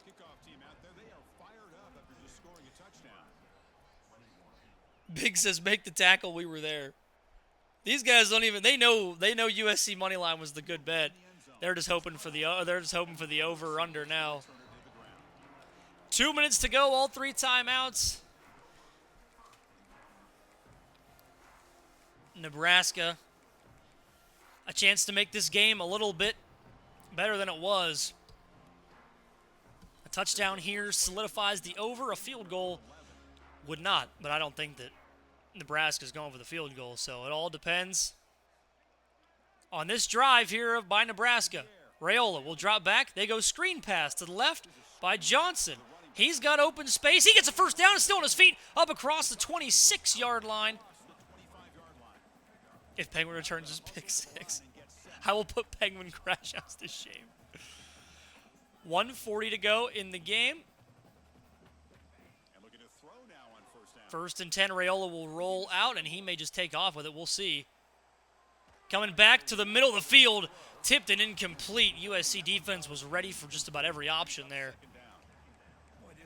Kickoff team out there, they are fired up after just scoring a touchdown. Big says, make the tackle. We were there. These guys don't even. They know USC money line was the good bet. They're just hoping for the over or under now. 2 minutes to go. All 3 timeouts. Nebraska, a chance to make this game a little bit better than it was. A touchdown here solidifies the over. A field goal would not, but I don't think that Nebraska's going for the field goal, so it all depends on this drive here by Nebraska. Rhule will drop back. They go screen pass to the left by Johnson. He's got open space. He gets a first down and still on his feet up across the 26-yard line. If Penguin returns his pick 6, I will put Penguin crash outs to shame. 1:40 to go in the game. And looking to throw now on first down. 1st and 10, Rhule will roll out, and he may just take off with it. We'll see. Coming back to the middle of the field, tipped and incomplete. USC defense was ready for just about every option there.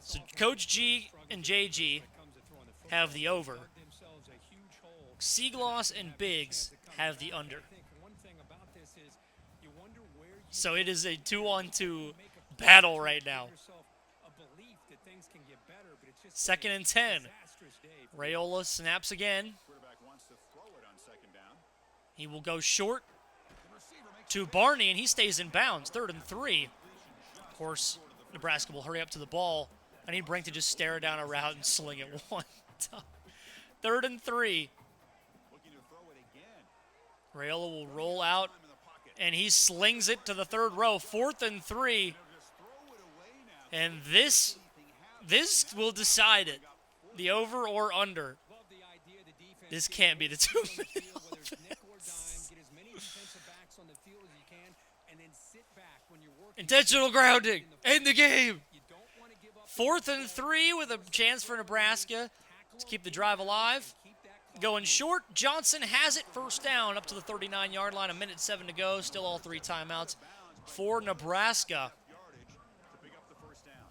So Coach G and JG have the over. Seagloss and Biggs have the under. So it is a 2-on-2 battle right now. 2nd and 10. Rhule snaps again. Quarterback wants to throw it on 2nd down. He will go short to Barney, and he stays in bounds. 3rd and 3. Of course, Nebraska will hurry up to the ball. I need Brink to just stare down a route and sling it one time. 3rd and 3. Looking to throw it again. Rhule will roll out, and he slings it to the 3rd row. 4th and 3. Just throw it away now. And this will decide it. The over or under. This can't be the 2-minute offense. Intentional grounding. End the game. 4th and 3 with a chance for Nebraska to keep the drive alive. Going short. Johnson has it. First down up to the 39-yard line. 1:07 to go. Still all 3 timeouts. for Nebraska.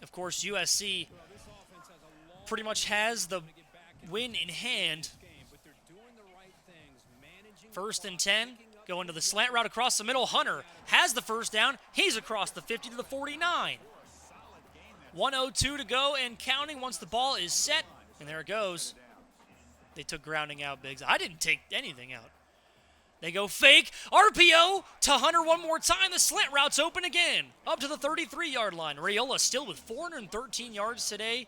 Of course, USC pretty much has the win in hand. 1st and 10. Going to the slant route across the middle. Hunter has the first down. He's across the 50 to the 49. 1:02 to go and counting once the ball is set. And there it goes. They took grounding out, Biggs. I didn't take anything out. They go fake. RPO to Hunter one more time. The slant route's open again. Up to the 33-yard line. Rhule still with 413 yards today.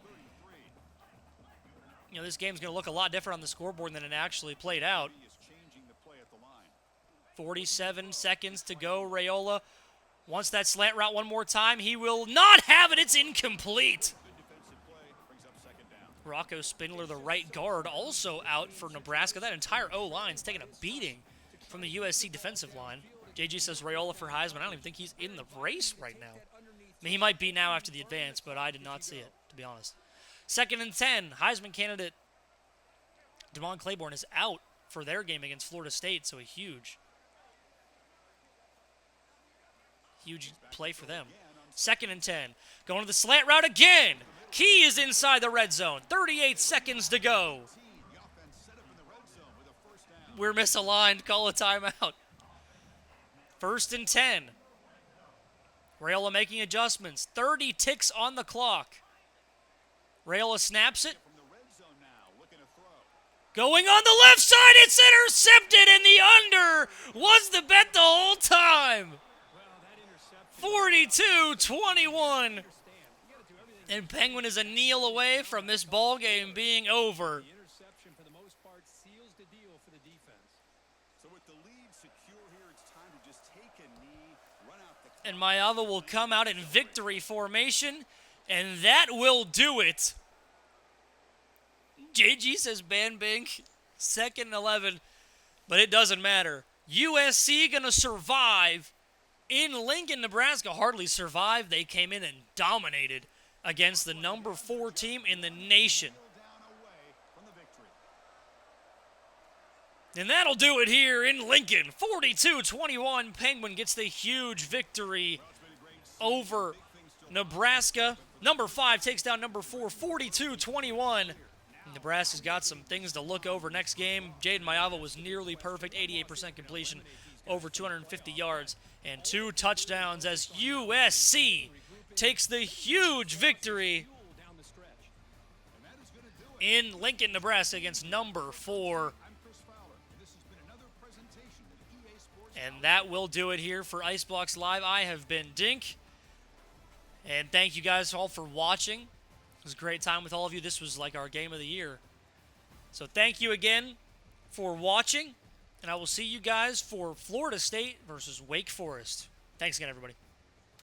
You know, this game's going to look a lot different on the scoreboard than it actually played out. 47 seconds to go. Rhule wants that slant route one more time. He will not have it. It's incomplete. Rocco Spindler, the right guard, also out for Nebraska. That entire O-line's taking a beating from the USC defensive line. JG says Rhule for Heisman. I don't even think he's in the race right now. I mean, he might be now after the advance, but I did not see it, to be honest. 2nd and 10. Heisman candidate Devon Claiborne is out for their game against Florida State, so a huge play for them. 2nd and 10. Going to the slant route again. Key is inside the red zone. 38 seconds to go. We're misaligned. Call a timeout. 1st and 10. Rhule making adjustments. 30 ticks on the clock. Rhule snaps it. Going on the left side. It's intercepted, and the under was the bet the whole time. 42-21. And Penguin is a kneel away from this ball game being over. And Mayava will come out in victory formation, and that will do it. JG says ban Bink, 2nd and 11, but it doesn't matter. USC going to survive in Lincoln, Nebraska. Hardly survived. They came in and dominated against the number 4 team in the nation. And that'll do it here in Lincoln. 42-21. Penguin gets the huge victory over Nebraska. Number 5 takes down number 4, 42-21. Nebraska's got some things to look over next game. Jaden Mayava was nearly perfect, 88% completion, over 250 yards, and 2 touchdowns as USC takes the huge victory in Lincoln, Nebraska against number 4. And that will do it here for IceBox Live. I have been Dink, and thank you guys all for watching. It was a great time with all of you. This was like our game of the year. So thank you again for watching, and I will see you guys for Florida State versus Wake Forest. Thanks again, everybody.